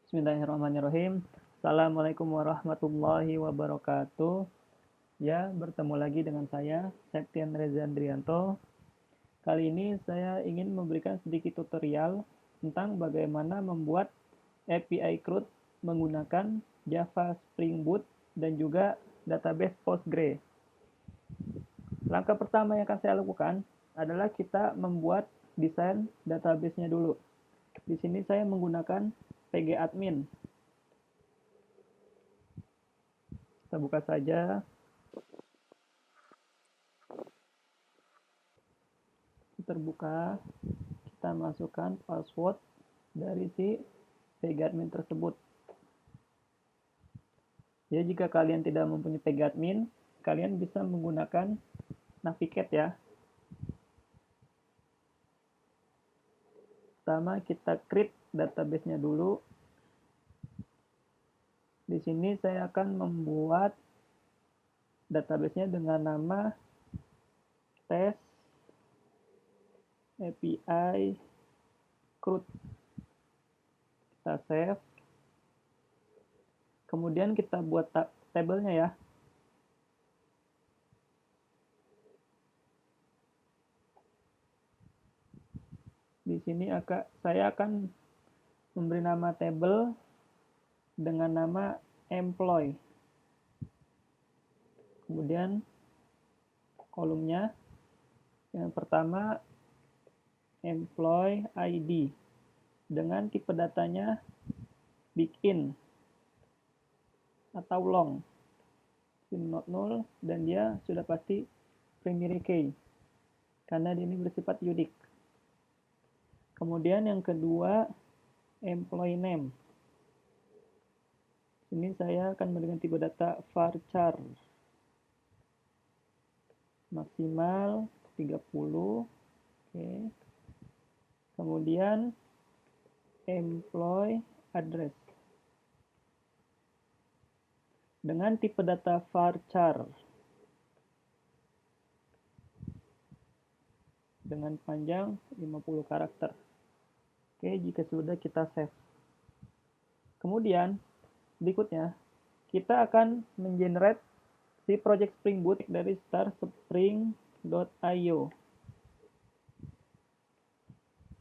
Bismillahirrahmanirrahim. Assalamualaikum warahmatullahi wabarakatuh. Ya, bertemu lagi dengan saya, Septian Reza Andrianto. Kali ini saya ingin memberikan sedikit tutorial tentang bagaimana membuat API CRUD menggunakan Java Spring Boot dan juga database Postgre. Langkah pertama yang akan saya lakukan adalah kita membuat desain database-nya dulu. Di sini saya menggunakan pgadmin. Kita buka saja. Terbuka, kita masukkan password dari si pgadmin tersebut. Ya, jika kalian tidak mempunyai pgadmin, kalian bisa menggunakan Navigate ya. Pertama kita create database-nya dulu. Di sini saya akan membuat database-nya dengan nama test API CRUD. Kita save. Kemudian kita buat tabelnya ya. Di sini saya akan memberi nama table dengan nama employee. Kemudian kolomnya yang pertama employee ID dengan tipe datanya big int atau long, not null, dan dia sudah pasti primary key karena ini bersifat unik. Kemudian yang kedua employee name. Ini saya akan memberikan tipe data varchar maksimal 30. Oke. Kemudian employee address dengan tipe data varchar dengan panjang 50 karakter. Oke, jika sudah kita save. Kemudian berikutnya kita akan mengenerate si project Spring Boot dari startspring.io.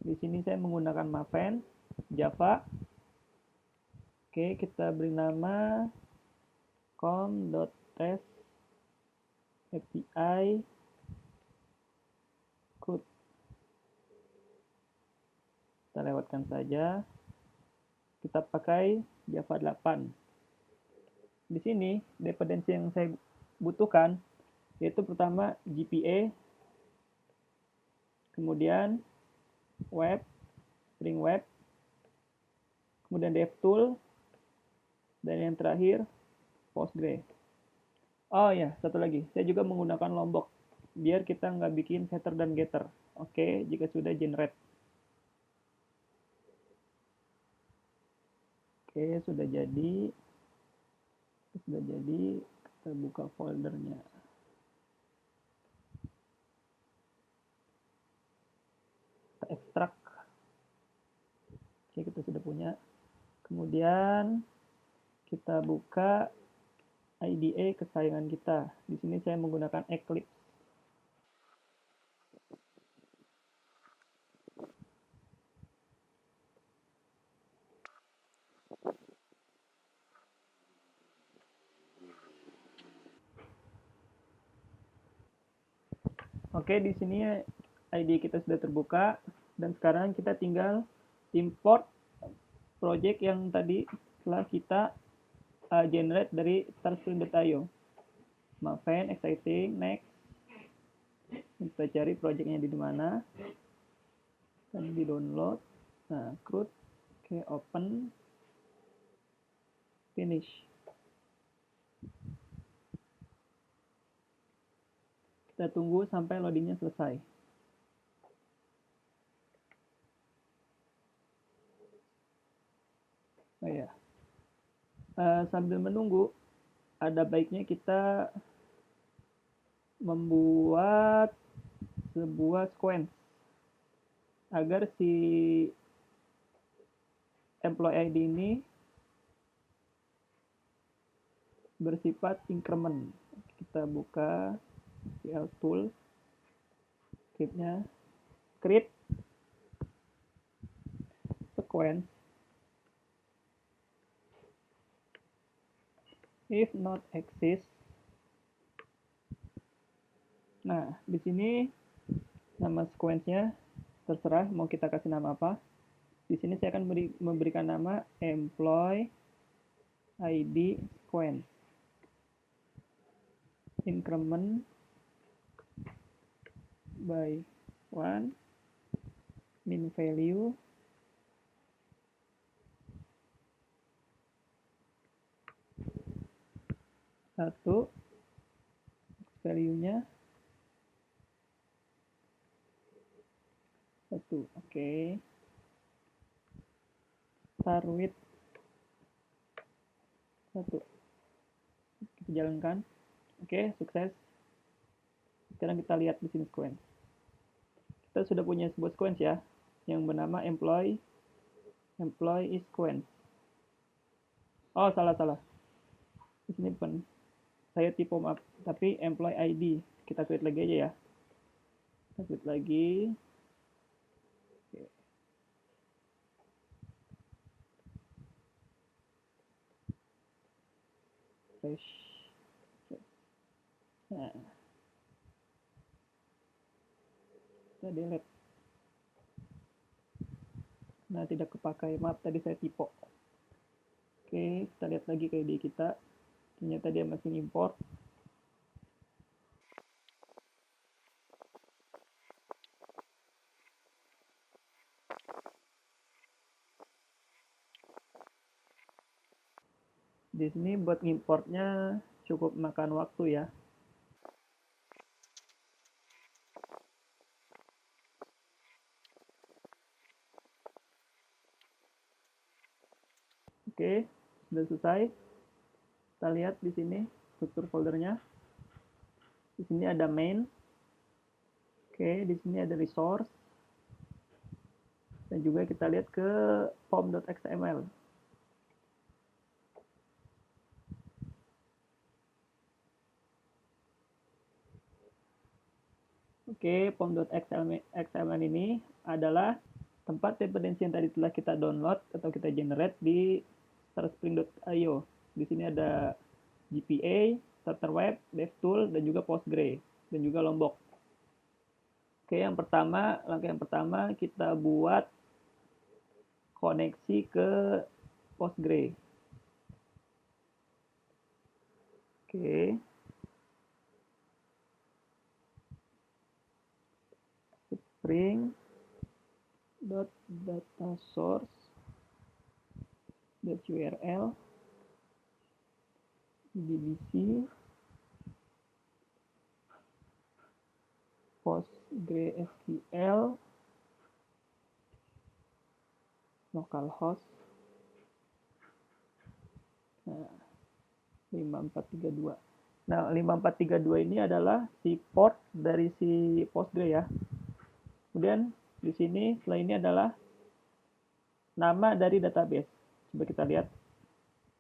Di sini saya menggunakan Maven Java. Oke, kita beri nama com.test API CRUD. Kita lewatkan saja. Kita pakai Java 8. Di sini dependensi yang saya butuhkan yaitu pertama GPA, kemudian web, Spring Web, kemudian DevTool, dan yang terakhir Postgre. Oh ya, satu lagi, saya juga menggunakan Lombok biar kita nggak bikin setter dan getter. Oke, jika sudah generate. Oke, sudah jadi. Kita buka foldernya. Kita ekstrak. Oke, kita sudah punya. Kemudian kita buka IDE kesayangan kita. Di sini saya menggunakan Eclipse. Oke, di sini ID kita sudah terbuka dan sekarang kita tinggal import project yang tadi telah kita generate dari startspring.io. Maven, exciting, next. Kita cari projectnya di mana. Dan di download. Nah, CRUD. Oke, open. Finish. Kita tunggu sampai loadingnya selesai. Oh ya, sambil menunggu, ada baiknya kita membuat sebuah sequence agar si employee ID ini bersifat increment. Kita buka SQL tool, scriptnya, create sequence if not exist. Nah, di sini nama sequence-nya terserah mau kita kasih nama apa. Di sini saya akan memberikan nama employee ID sequence. Increment by 1, min value, satu, value-nya satu. Oke. Start with satu. Kita jalankan. Oke, sukses. Sekarang kita lihat di sini sequence. Kita sudah punya sebuah sequence ya, yang bernama employee is sequence. Oh, salah. Di sini bukan, saya typo maaf, tapi employee ID. Kita create lagi aja ya. Kita create lagi. Oke. Fresh. Nah, kita delete. Nah, tidak kepakai, maaf tadi saya typo. Oke, kita lihat lagi ke ID kita. Ternyata dia masih import. Di sini buat importnya cukup makan waktu ya. Oke, sudah selesai. Kita lihat di sini struktur foldernya. Di sini ada main. Oke, di sini ada resource. Dan juga kita lihat ke pom.xml. Oke, pom.xml ini adalah tempat dependensi yang tadi telah kita download atau kita generate di starspring.io. Di sini ada GPA, Starter Web, DevTool, dan juga Postgre, dan juga Lombok. Oke, langkah yang pertama kita buat koneksi ke Postgre. Oke. Spring.datasource.url dbc PostgreSQL localhost 5432. Nah, 5432 ini adalah si port dari si Postgre ya. Kemudian di sini setelah ini adalah nama dari database. Coba kita lihat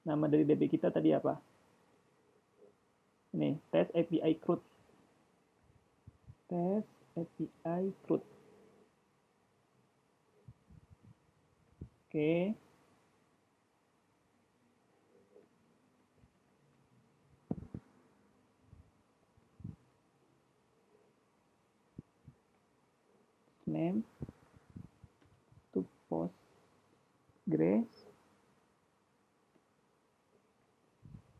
nama dari DB kita tadi apa. Ini test API CRUD. Test API CRUD. Oke. Name to Postgres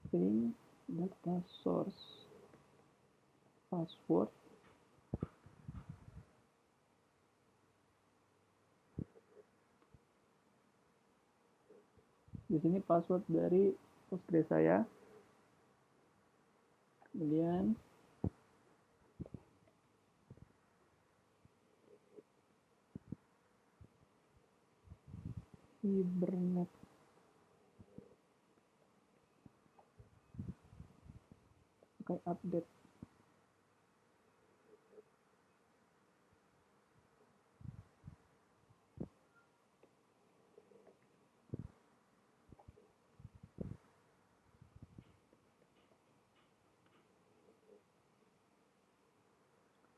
string data source password di sini password dari Postgres saya. Kemudian Hibernate. Oke, update.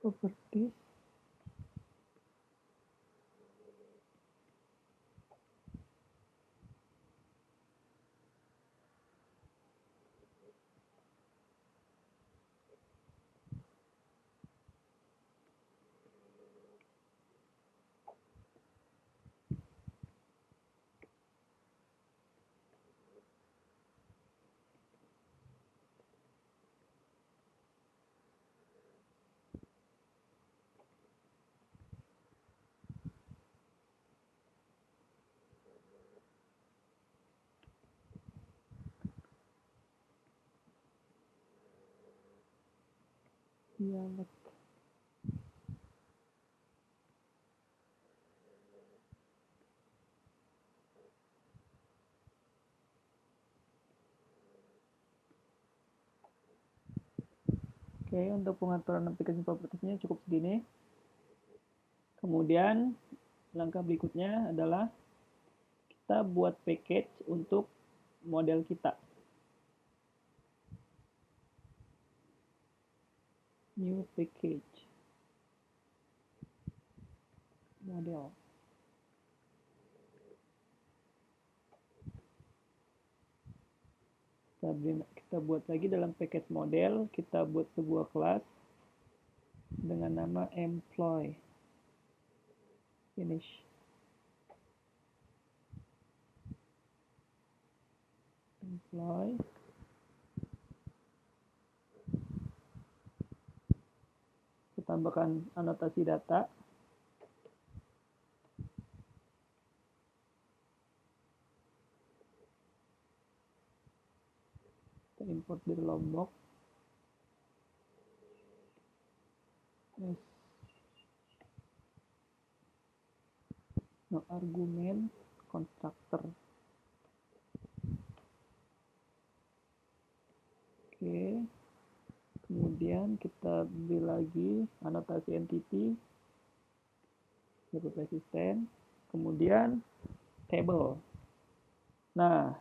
properties. Dialog. Oke, untuk pengaturan aplikasi propertiesnya cukup segini. Kemudian langkah berikutnya adalah kita buat package untuk model kita. New package model. Kita buat lagi dalam package model, kita buat sebuah kelas dengan nama employee. Finish. Employee. Kita tambahkan anotasi data. Kita import dari Lombok. No argument constructor. Oke. Kemudian kita beri lagi anotasi entity, cukup resisten, kemudian table. Nah,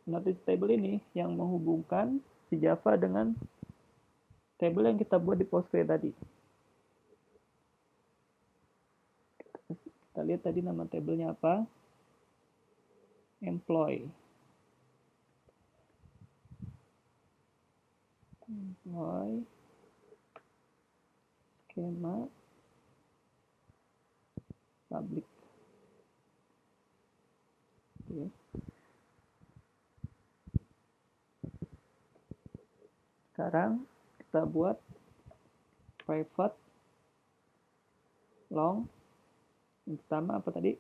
anotasi table ini yang menghubungkan si Java dengan table yang kita buat di Postgre tadi. Kita lihat tadi nama tablenya apa? Employee. Employee. Skema. Public. Oke. Sekarang kita buat private long. Yang pertama apa tadi?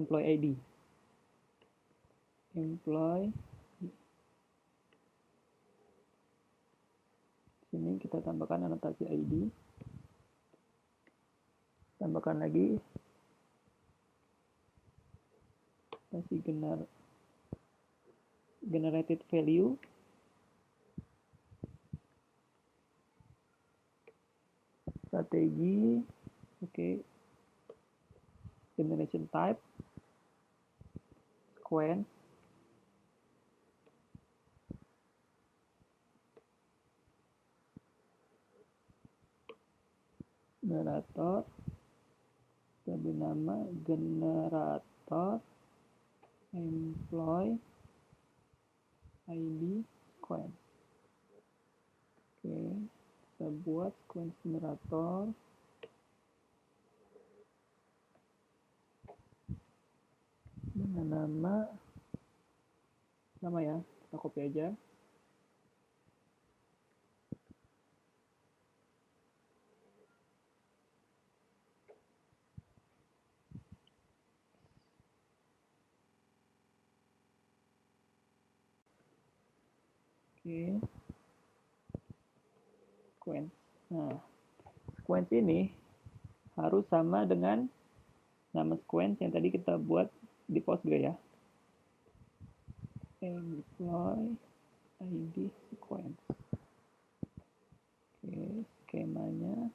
Employee ID. Employee. Sini kita tambahkan anotasi ID. Tambahkan lagi anotasi generated value. Strategi. Oke. Generation type. Sequence. Generator. Kita beri nama generator employee ID sequence. Oke, kita buat sequence generator. Dengan nama ya, kita copy aja. Oke. Sequence. Nah, sequence ini harus sama dengan nama sequence yang tadi kita buat di Postgre ya. Employee ID sequence. Oke, skemanya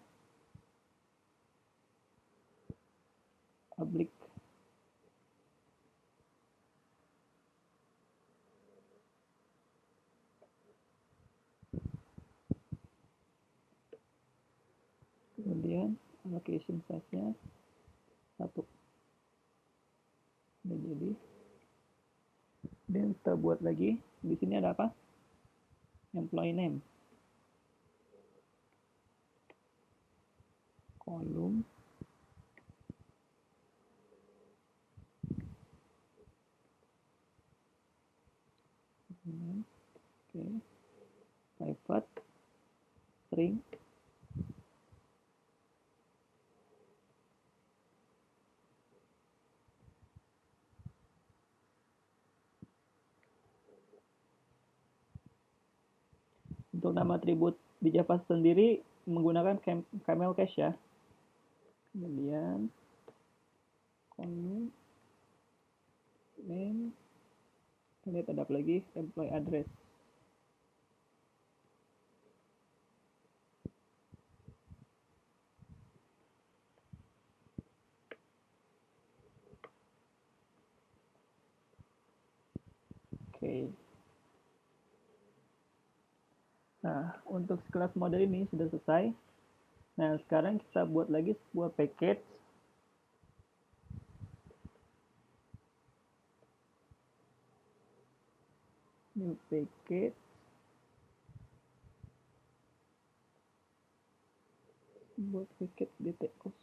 public. Kemudian allocation size-nya 1. Udah jadi. Dan kita buat lagi. Di sini ada apa? Employee name. Kolom. Oke. Private string. Untuk nama atribut di Java sendiri menggunakan camel cache ya. Kemudian kolom name, kita lihat ada apa lagi, employee address. Oke. Nah, untuk kelas model ini sudah selesai. Nah, sekarang kita buat lagi sebuah package. New package. Buat package DTO.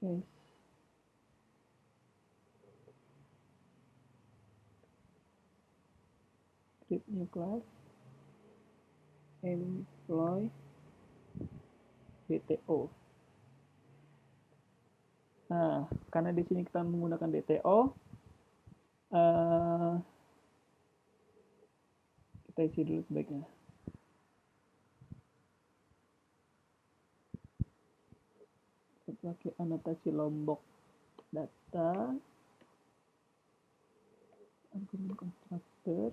Yes. Create new class. Employee DTO. Nah, karena di sini kita menggunakan DTO, kita isi dulu sebaiknya. Kita pakai anotasi lombok data, argumen constructor.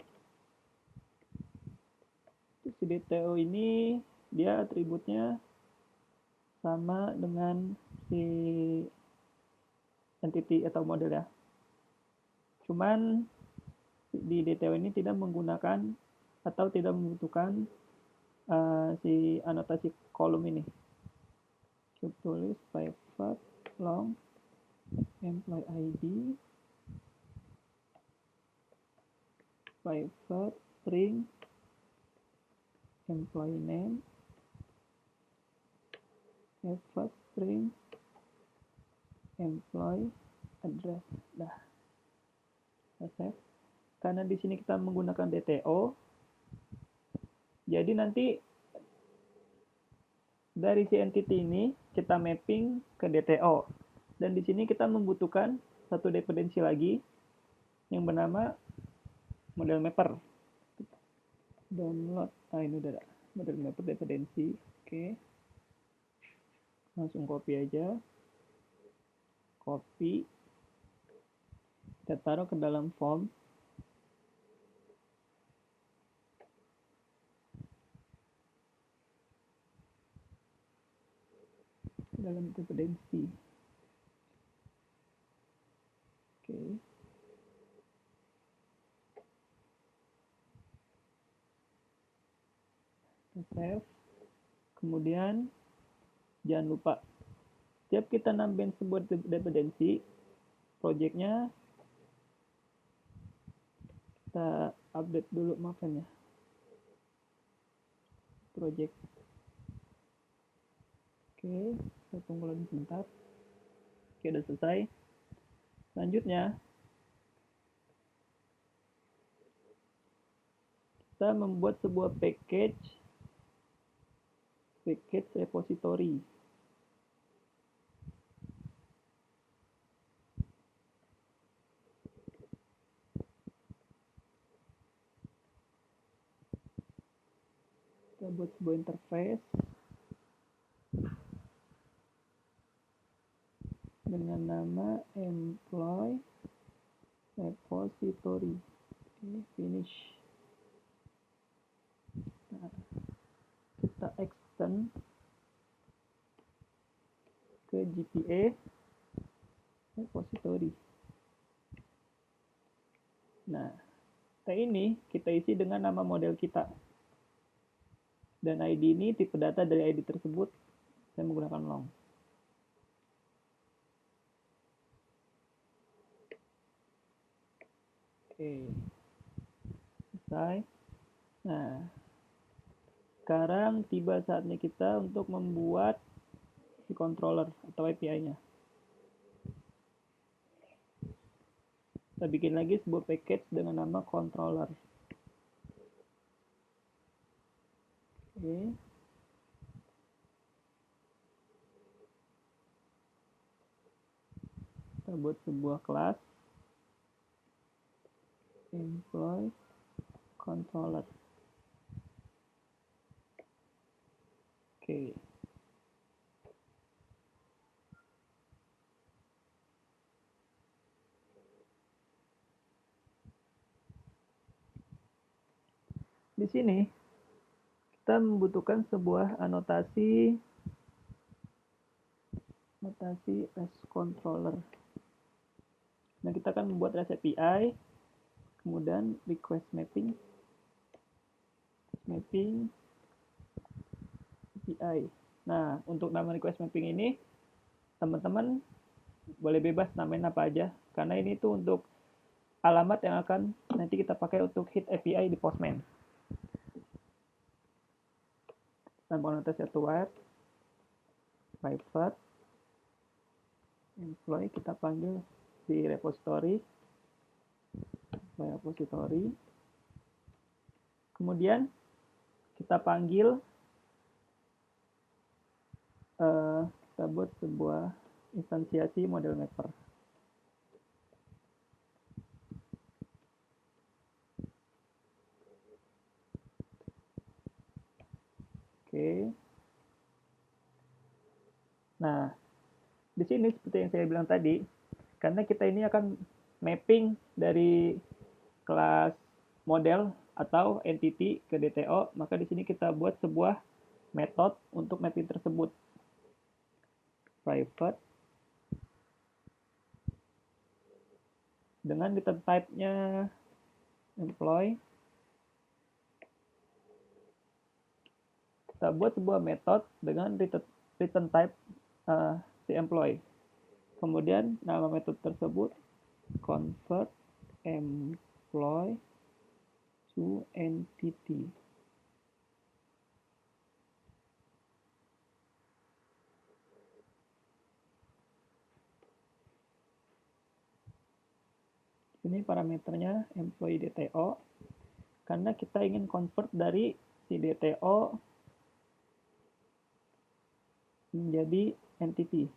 Si DTO ini dia atributnya sama dengan si entity atau model ya. Cuman di DTO ini tidak menggunakan atau tidak membutuhkan si anotasi kolom ini. Kita tulis private long employee ID, private string employee name, private string employee address. Dah selesai. Karena di sini kita menggunakan DTO, jadi nanti dari si entity ini kita mapping ke DTO. Dan di sini kita membutuhkan satu dependensi lagi yang bernama model mapper. Download, ini udah ada model mapper dependensi. Oke. Langsung copy aja. Copy. Kita taruh ke dalam form. Dalam dependensi. Oke. Save. Kemudian jangan lupa setiap kita nambahin sebuah dependensi, projectnya kita update dulu maafkan ya. Project. Oke, kita tunggu lagi sebentar. Oke, udah selesai. Selanjutnya kita membuat sebuah package repository. Kita buat sebuah interface dengan nama employee repository. Oke, finish. Nah, kita extend ke GPA repository. Nah, ini kita isi dengan nama model kita. Dan ID ini tipe data dari ID tersebut saya menggunakan long. Oke. Selesai. Nah, sekarang tiba saatnya kita untuk membuat si controller atau API-nya. Kita bikin lagi sebuah package dengan nama controller. Oke. Kita buat sebuah kelas employee controller. Oke. Di sini kita membutuhkan sebuah anotasi REST controller. Nah, kita akan membuat REST API, kemudian request mapping API. Nah, untuk nama request mapping ini teman-teman boleh bebas namain apa aja, karena ini tuh untuk alamat yang akan nanti kita pakai untuk hit API di Postman. Tanpa anotasi atau wire, private employee kita panggil di repository, kemudian kita panggil kita buat sebuah instansiasi model mapper. Oke. Nah, di sini seperti yang saya bilang tadi, karena kita ini akan mapping dari kelas model atau entity ke DTO, maka di sini kita buat sebuah metode untuk mapping tersebut. Private dengan return type-nya employee. Kita buat sebuah metode dengan return type si employee. Kemudian nama metode tersebut convert employee to entity. Ini parameternya employee DTO, karena kita ingin convert dari si DTO menjadi entity.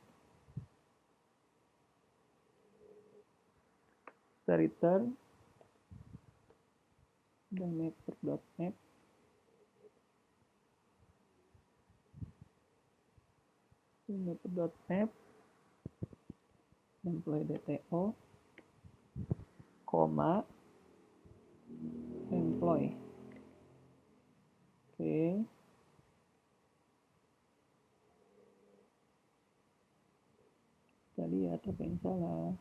Kita return dan mapper.map employee DTO koma employee. Oke. Kita lihat apa yang salah.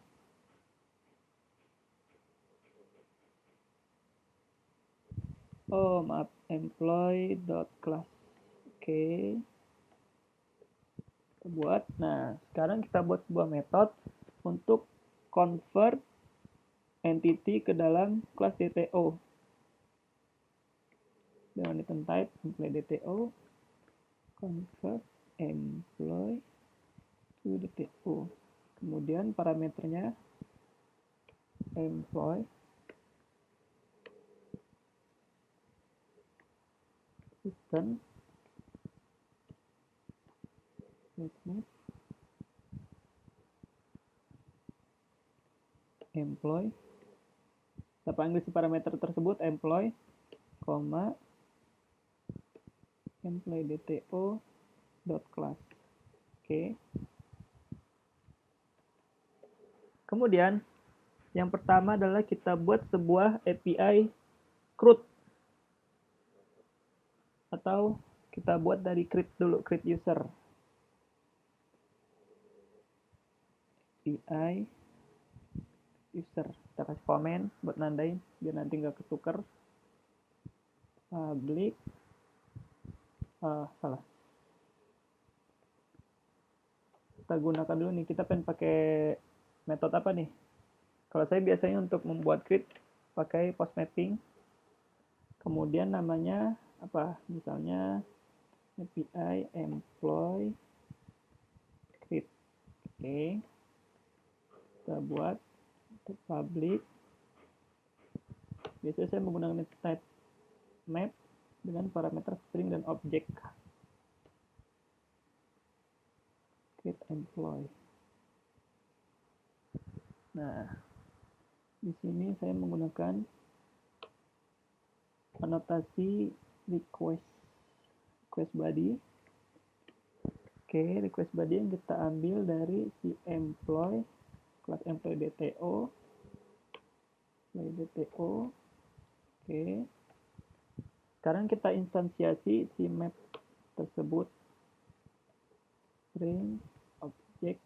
Oh, maaf, employee.class. Oke. Kita buat. Nah, sekarang kita buat sebuah metode untuk convert entity ke dalam kelas DTO. Dengan return type employee DTO convert employee to DTO. Kemudian parameternya employee system employee. Kita panggil si parameter tersebut employee, employee DTO class. Oke. Kemudian Yang pertama adalah kita buat sebuah API CRUD, atau kita buat dari create dulu, create user. API user, kita kasih komen buat nandain biar nanti nggak ketuker. Public, salah, kita gunakan dulu nih, kita pengen pakai metode apa nih. Kalau saya biasanya untuk membuat create pakai post mapping, kemudian namanya apa, misalnya API employee create. Oke, kita buat untuk public. Biasanya saya menggunakan type map dengan parameter string dan objek. Create employee. Nah, di sini saya menggunakan anotasi request body. Oke, request body yang kita ambil dari si employee, kelas employee DTO. Oke, sekarang kita instansiasi si map tersebut, string objek.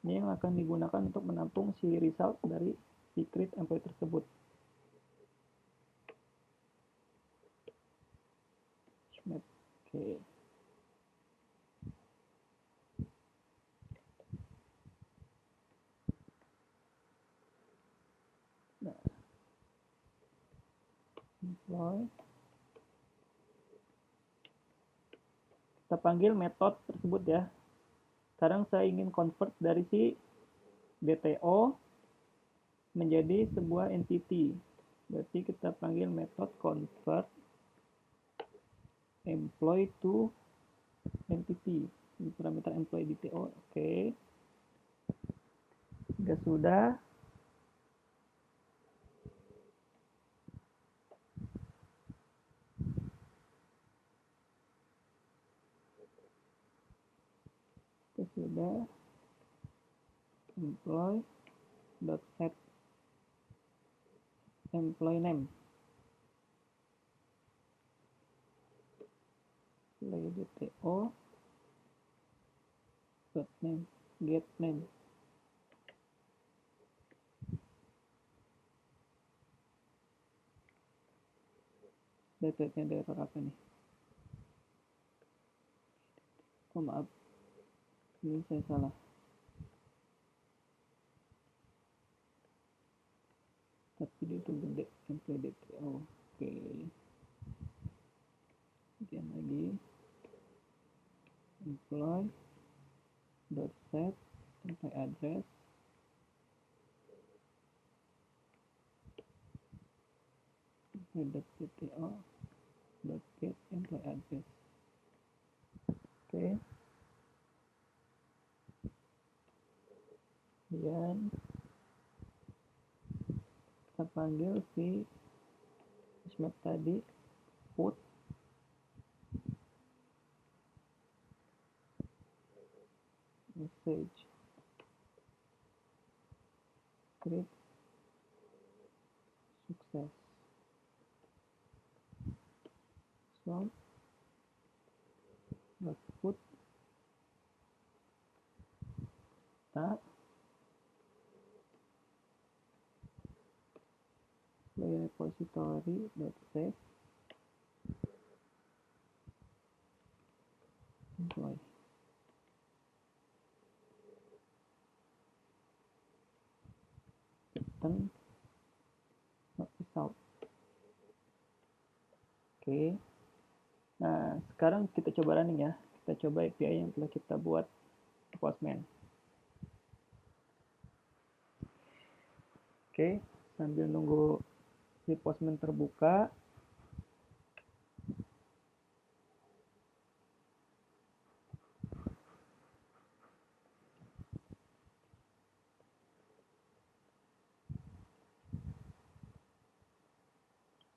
Ini yang akan digunakan untuk menampung si result dari si create employee tersebut. Oke. Nah, employee. Kita panggil metode tersebut ya. Sekarang saya ingin convert dari si DTO menjadi sebuah entity. Berarti kita panggil metode convert employee to entity. Ini parameter employee DTO. Oke. Jika sudah, employee dot set employee name, DTO dot name, get name. Data-nya ada error apa nih? Oh maaf, ini saya salah. Tapi dia itu gede, employee DTO. Oke. Kemudian lagi employee dot set employee address, employee dot DTO dot get employee address. Oke. Kemudian kita panggil si map tadi, put message create sukses. So output tak repository dot save employee. Return not result. Oke. Nah, sekarang kita coba running ya. Kita coba API yang telah kita buat di Postman. Oke, sambil nunggu si Postman terbuka.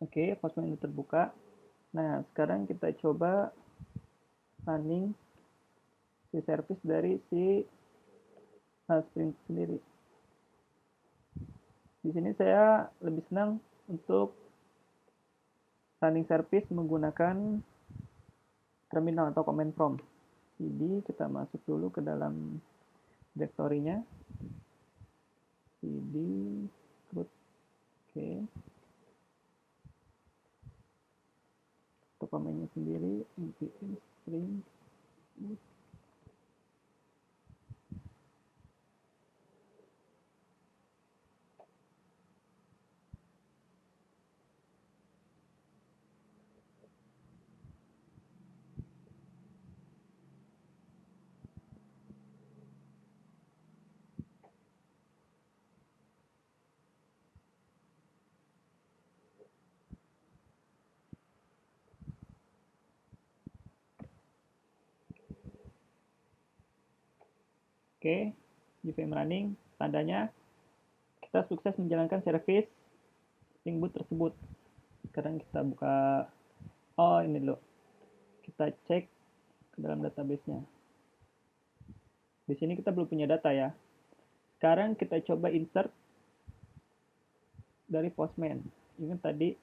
Oke, Postman ini terbuka. Nah, sekarang kita coba running si service dari si Spring sendiri. Di sini saya lebih senang untuk running service menggunakan terminal atau command prompt. Jadi kita masuk dulu ke dalam directory-nya. cd root, oke. Untuk command-nya sendiri npm spring boot. Oke, JVM running, tandanya kita sukses menjalankan service Spring Boot tersebut. Sekarang kita buka, oh ini dulu, kita cek ke dalam database-nya. Di sini kita belum punya data ya. Sekarang kita coba insert dari Postman. Ingat tadi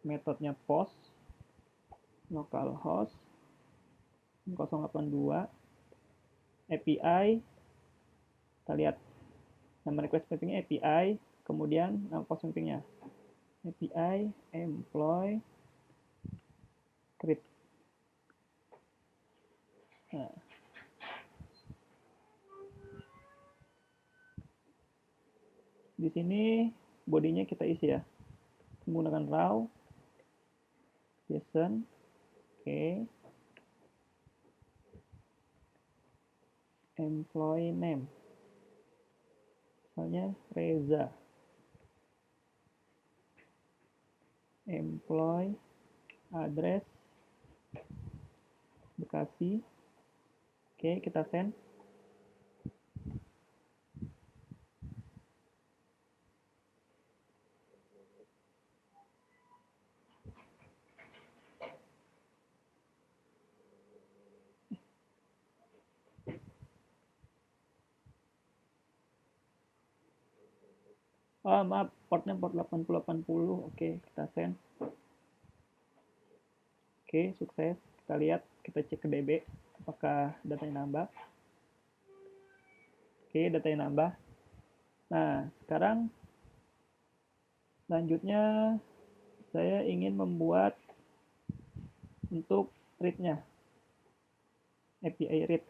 metodenya post localhost 082 API, kita lihat nama request mappingnya API, kemudian nama post mappingnya API employ create. Nah, di sini bodinya kita isi ya, menggunakan raw JSON, oke. Employee name, misalnya Reza. Employee address Bekasi. Oke, kita send. Oh, maaf, portnya port 8080. Oke, kita send. Oke, sukses. Kita lihat, kita cek ke DB apakah datanya nambah. Oke, datanya nambah. Nah, sekarang selanjutnya saya ingin membuat untuk read-nya, API read.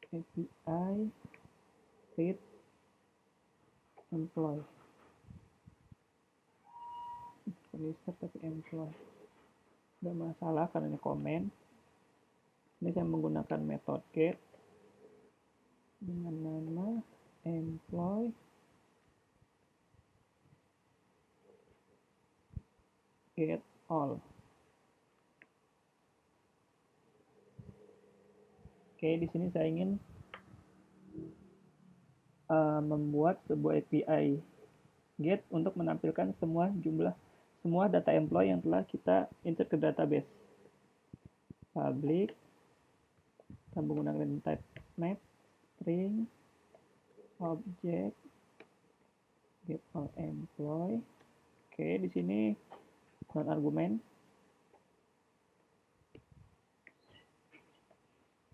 API read employee. Register tapi employee. Tidak masalah karena ini komen. Ini saya menggunakan metode get dengan nama employee get all. Oke, di sini saya ingin membuat sebuah API get untuk menampilkan semua data employee yang telah kita insert ke database. Public, kita menggunakan type map string object get all employee. Oke, di sini non argumen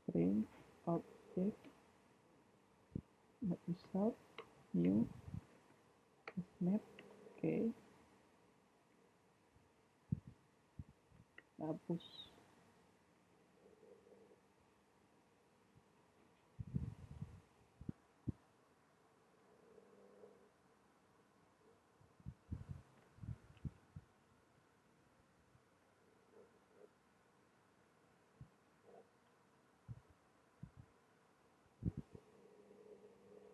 string object result new map. Oke, hapus.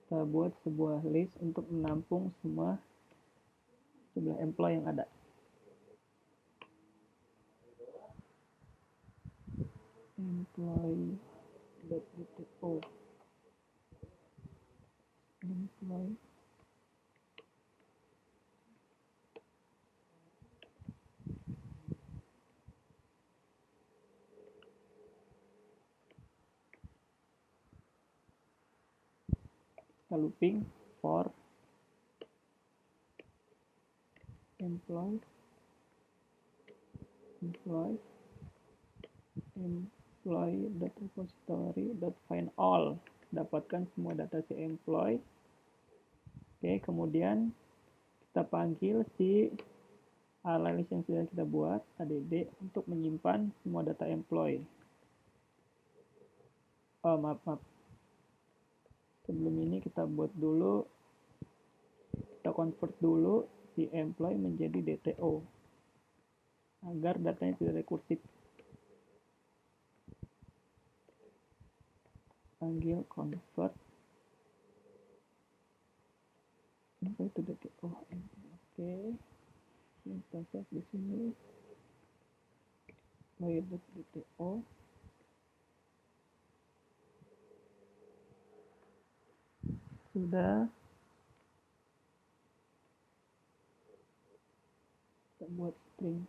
Kita buat sebuah list untuk menampung semua jumlah employee yang ada. Employee.dto employee kita looping for employee .repository.find all, dapatkan semua data si employee. Oke, kemudian kita panggil si list yang sudah kita buat, add, untuk menyimpan semua data employee. Maaf. Sebelum ini kita buat dulu, kita convert dulu si employee menjadi DTO agar datanya tidak rekursif. Panggil convert itu DTO. Oke, kita save di sini. DTO. Sudah. Kita buat string.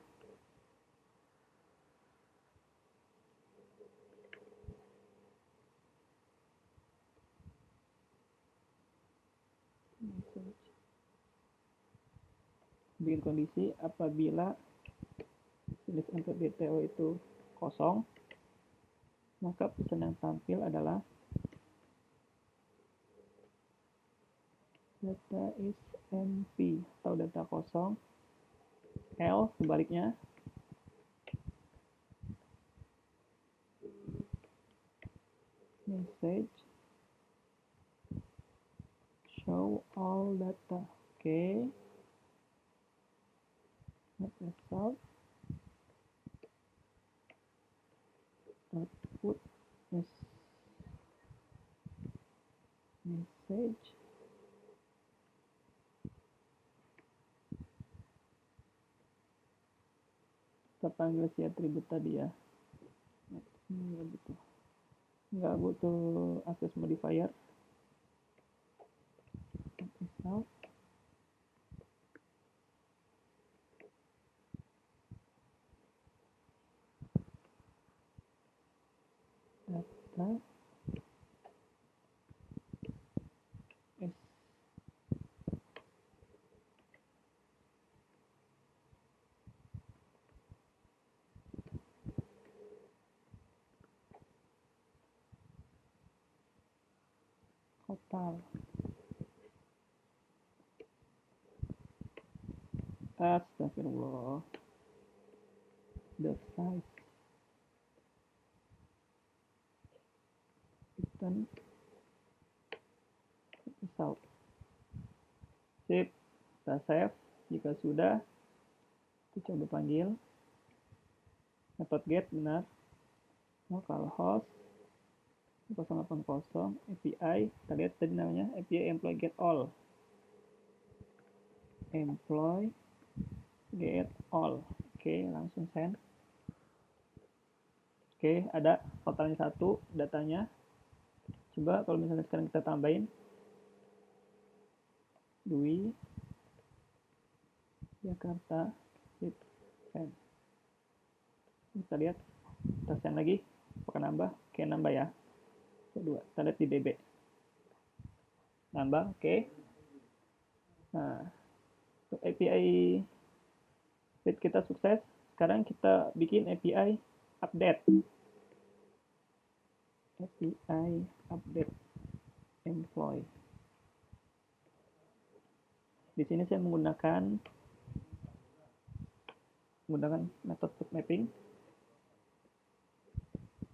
Bikin kondisi apabila list untuk DTO itu kosong, maka pesan yang tampil adalah data is empty atau data kosong. Else sebaliknya, message show all data. Oke. Result output message kita panggil si atribut tadi ya. Nggak butuh access modifier. Result data is total. Astagfirullah. The size return result. Sip, kita save. Jika sudah, kita coba panggil method get benar, localhost 080 API. Kita lihat tadi namanya API employee get all. Employee get all. Oke, langsung send. Oke, ada totalnya 1 datanya. Coba kalau misalnya sekarang kita tambahin Dwi Jakarta, hit send. Kita lihat, kita send lagi, apakah nambah? Oke, nambah ya. Kedua, kita lihat di DB. Nambah, oke. Nah, untuk API feed kita sukses. Sekarang kita bikin API update. API update employee. Di sini saya menggunakan metode submapping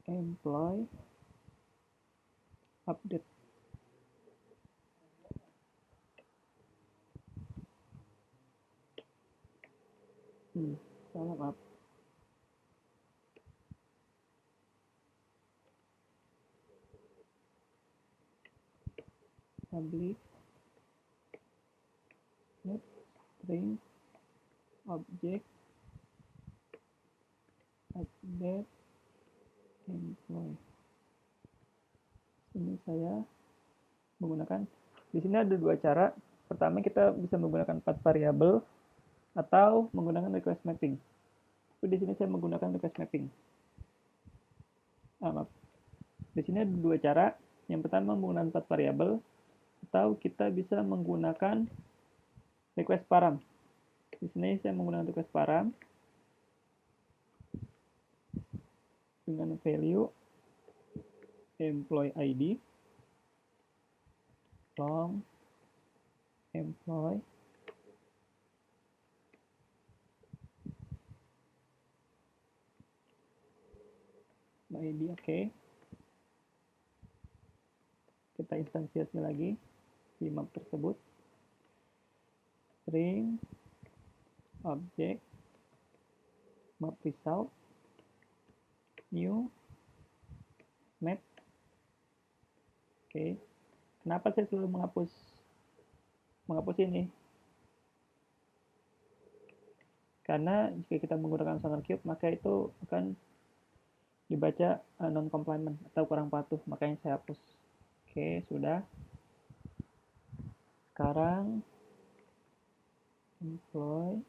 employee update. Salah, maaf. Public net string object update employee. Ini saya menggunakan, di sini ada 2 cara. Pertama, kita bisa menggunakan path variable atau menggunakan request mapping. Tapi di sini saya menggunakan request mapping. Maaf. Di sini ada 2 cara. Yang pertama menggunakan path variable atau kita bisa menggunakan request param. Di sini saya menggunakan request param dengan value employee ID long employee ID. Oke. Kita instansiasi lagi di map tersebut. String object map result new map. Oke. Kenapa saya selalu menghapus ini? Karena jika kita menggunakan SonarQube, maka itu akan dibaca non-compliant atau kurang patuh, makanya saya hapus. Oke, sudah. Sekarang employee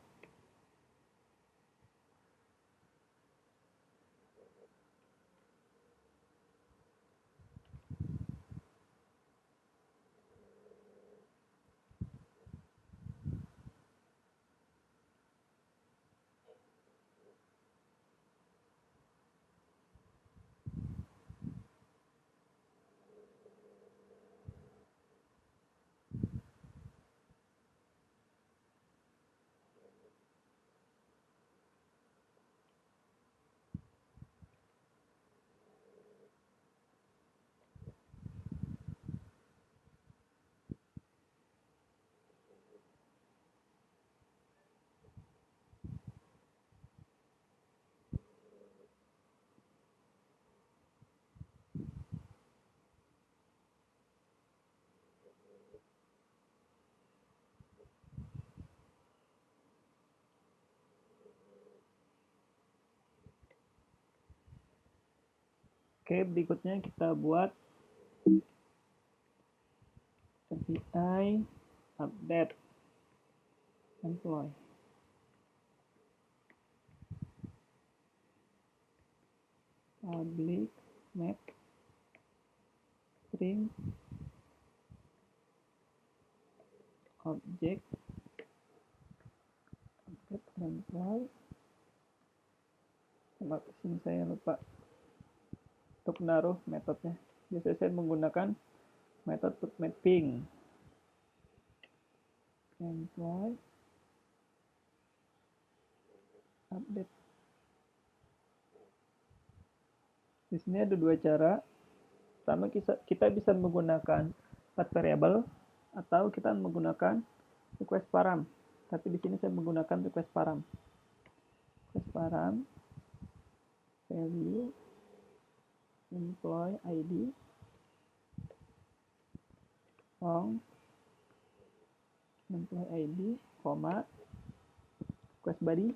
Oke, berikutnya kita buat API update employee. Public map string object update employee. Di sini saya lupa untuk menaruh metodenya. Biasanya saya menggunakan metode put mapping employee update. Di sini ada dua cara. Pertama, kita bisa menggunakan path variable atau kita menggunakan request param. Tapi di sini saya menggunakan request param. Request param value employee ID long employee ID, request body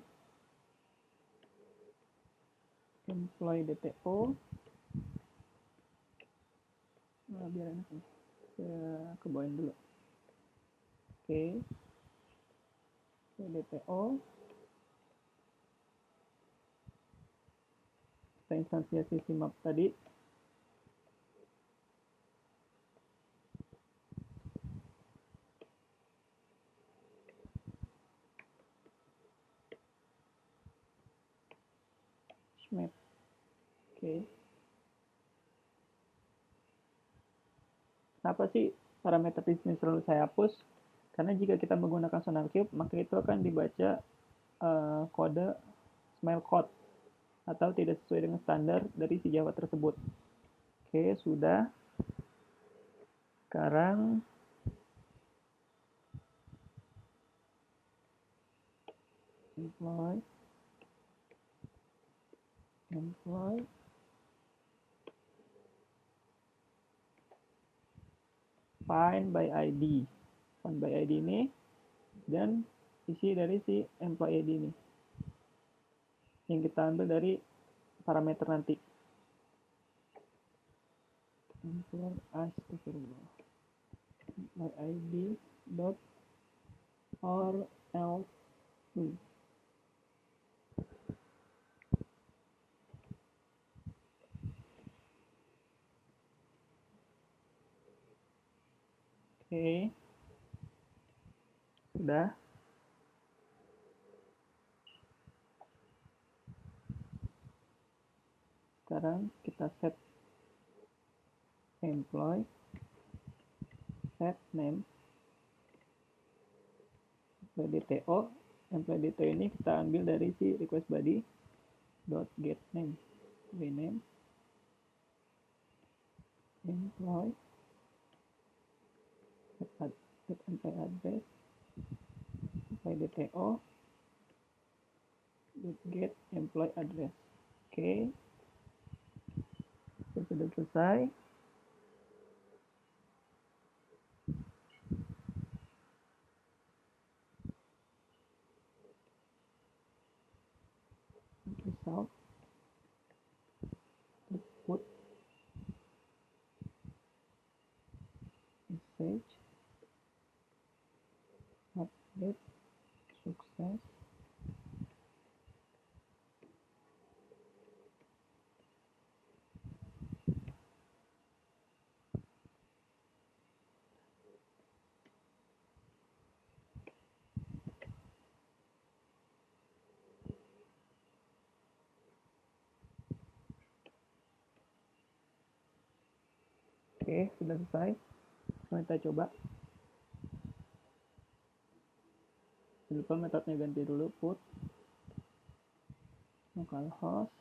employee DTO. Nah, biar enak nih, saya kebawain dulu. Oke, DTO. Kita instansiasi si map tadi. Map. Oke. Kenapa sih parameter di sini selalu saya hapus? Karena jika kita menggunakan SonarQube, maka itu akan dibaca kode smile code atau tidak sesuai dengan standar dari si Java tersebut. Oke, sudah. Sekarang employee find by ID. Find by ID ini dan isi dari si employee ID ini yang kita ambil dari parameter nanti. Employee ID dot or else. Oke, sudah. Sekarang kita set employee, set name, employee DTO. Employee DTO ini kita ambil dari si request body dot get name, rename employee, set employee address, employee DTO dot get employee address. Oke, sudah selesai. Result, output, message, update, sukses. Oke, sudah selesai. Sekarang kita coba. Lupa metodenya ganti dulu, put localhost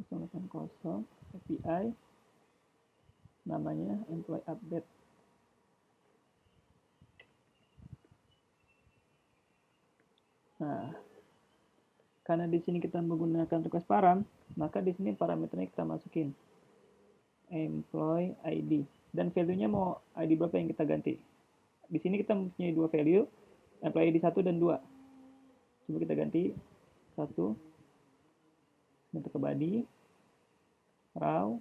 080 API, namanya employee update. Nah, karena di sini kita menggunakan request param, maka di sini parameternya kita masukin employee ID, dan value-nya mau ID berapa yang kita ganti. Di sini kita mempunyai dua value, employee ID 1 dan 2. Coba kita ganti 1, bentuk ke body, raw,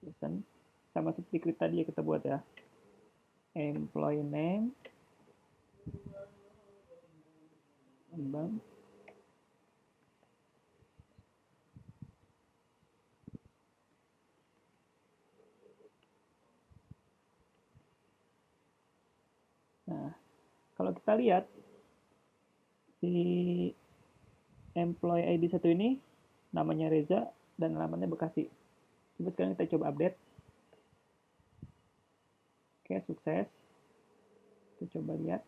listen, sama seperti script tadi ya kita buat ya. Employee name, kembang, nah, kalau kita lihat si employee ID 1 ini namanya Reza dan alamatnya Bekasi. Coba sekarang kita coba update. Oke, sukses. Kita coba lihat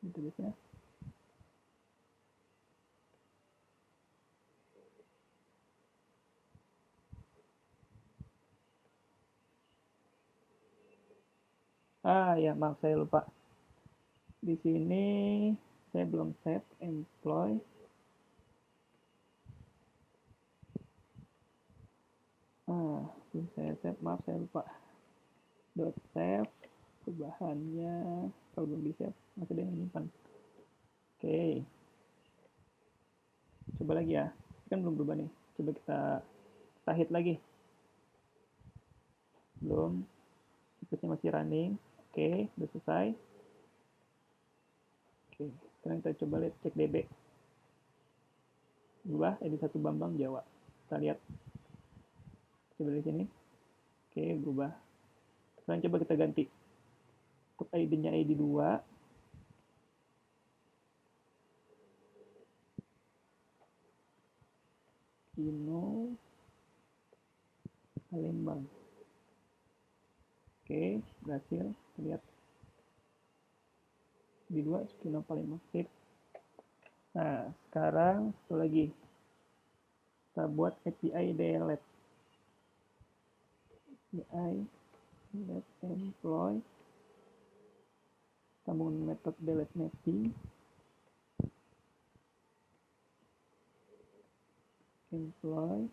database-nya. Ya, maaf saya lupa. Di sini saya belum save employee. Belum saya save, maaf saya lupa. Dot save, perubahannya kalau belum di save masih ada yang menyimpan. Oke, coba lagi ya, kan belum berubah nih. Coba kita hit lagi. Belum, scriptnya masih running. Oke, udah selesai. Oke, sekarang kita coba lihat cek DB. Berubah, ID 1 Bambang Jawa. Kita lihat. Coba di sini. Oke, berubah. Sekarang coba kita ganti. Untuk ID-nya ID 2. Kino Palembang. Oke, berhasil. Lihat. Di 2 Kino Palembang. Sip. Nah, sekarang satu lagi. Kita buat API delete. API delete employee. Kita menggunakan metode delete mapping. Employee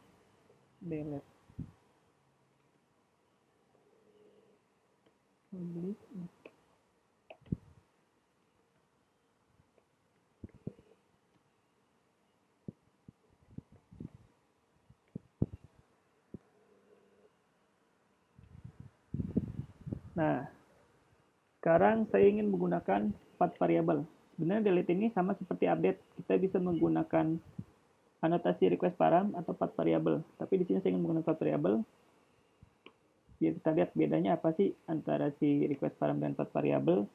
delete. Public. Nah, sekarang saya ingin menggunakan path variable. Sebenarnya delete ini sama seperti update. Kita bisa menggunakan anotasi request param atau path variable. Tapi di sini saya ingin menggunakan path variable. Biar kita lihat bedanya apa sih antara si request param dan part variable.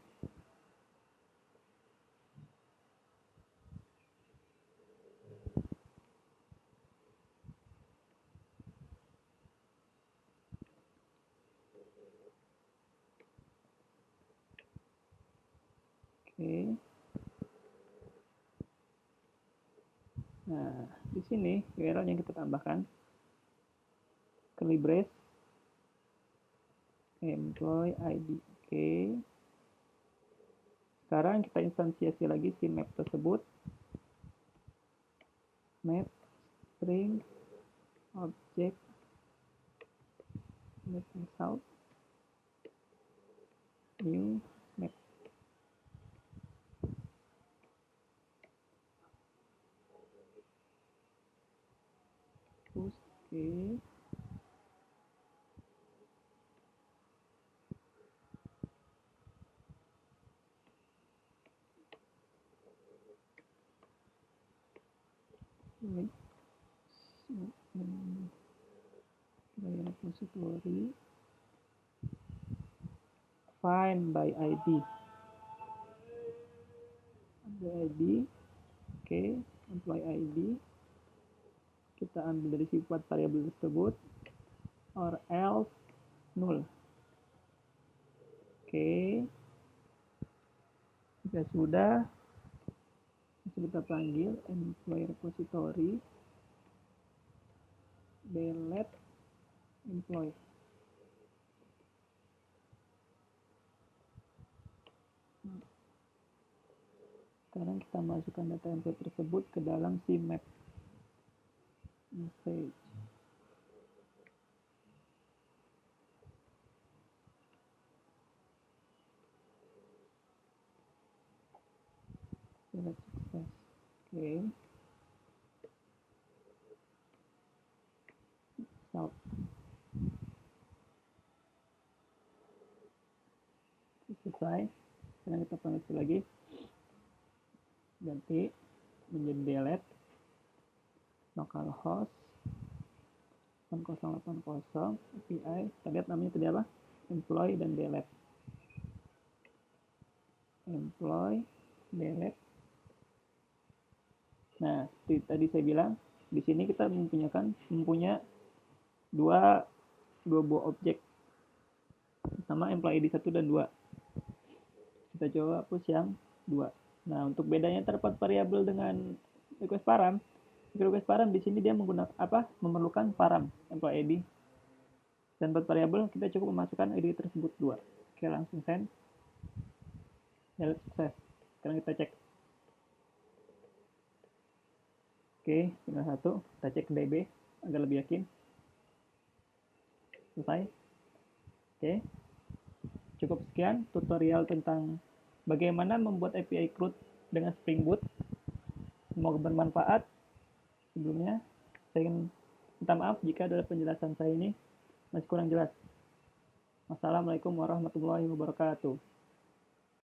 Oke. Nah, di sini URL yang kita tambahkan curly brace employee ID. Oke. Sekarang kita instansiasi lagi si map tersebut. Map string object map result new map. Oke. Repository find by ID. Oke, employee ID kita ambil dari sifat variabel tersebut or else null. Oke, jika sudah kita panggil employee repository delete employee. Sekarang kita masukkan data employee tersebut ke dalam si map message. Select sukses. Oke. Stop. Selesai. Sekarang kita panggil lagi. Ganti menjadi delete localhost 8080 API. Kita lihat namanya tadi apa? Employee dan delete. Employee delete. Nah, tadi saya bilang di sini kita mempunyai dua buah objek sama employee ID 1 dan 2. Kita coba hapus yang 2. Nah, untuk bedanya terdapat variabel dengan request param. Request param di sini dia menggunakan memerlukan param employee ID. Dan buat variabel kita cukup memasukkan ID tersebut 2. Oke, langsung send. Delete sukses. Sekarang kita cek. Oke, tinggal satu. Kita cek DB agar lebih yakin. Selesai. Oke. Cukup sekian tutorial tentang bagaimana membuat API CRUD dengan Spring Boot. Semoga bermanfaat. Sebelumnya, saya ingin minta maaf jika dalam penjelasan saya ini masih kurang jelas. Wassalamualaikum warahmatullahi wabarakatuh.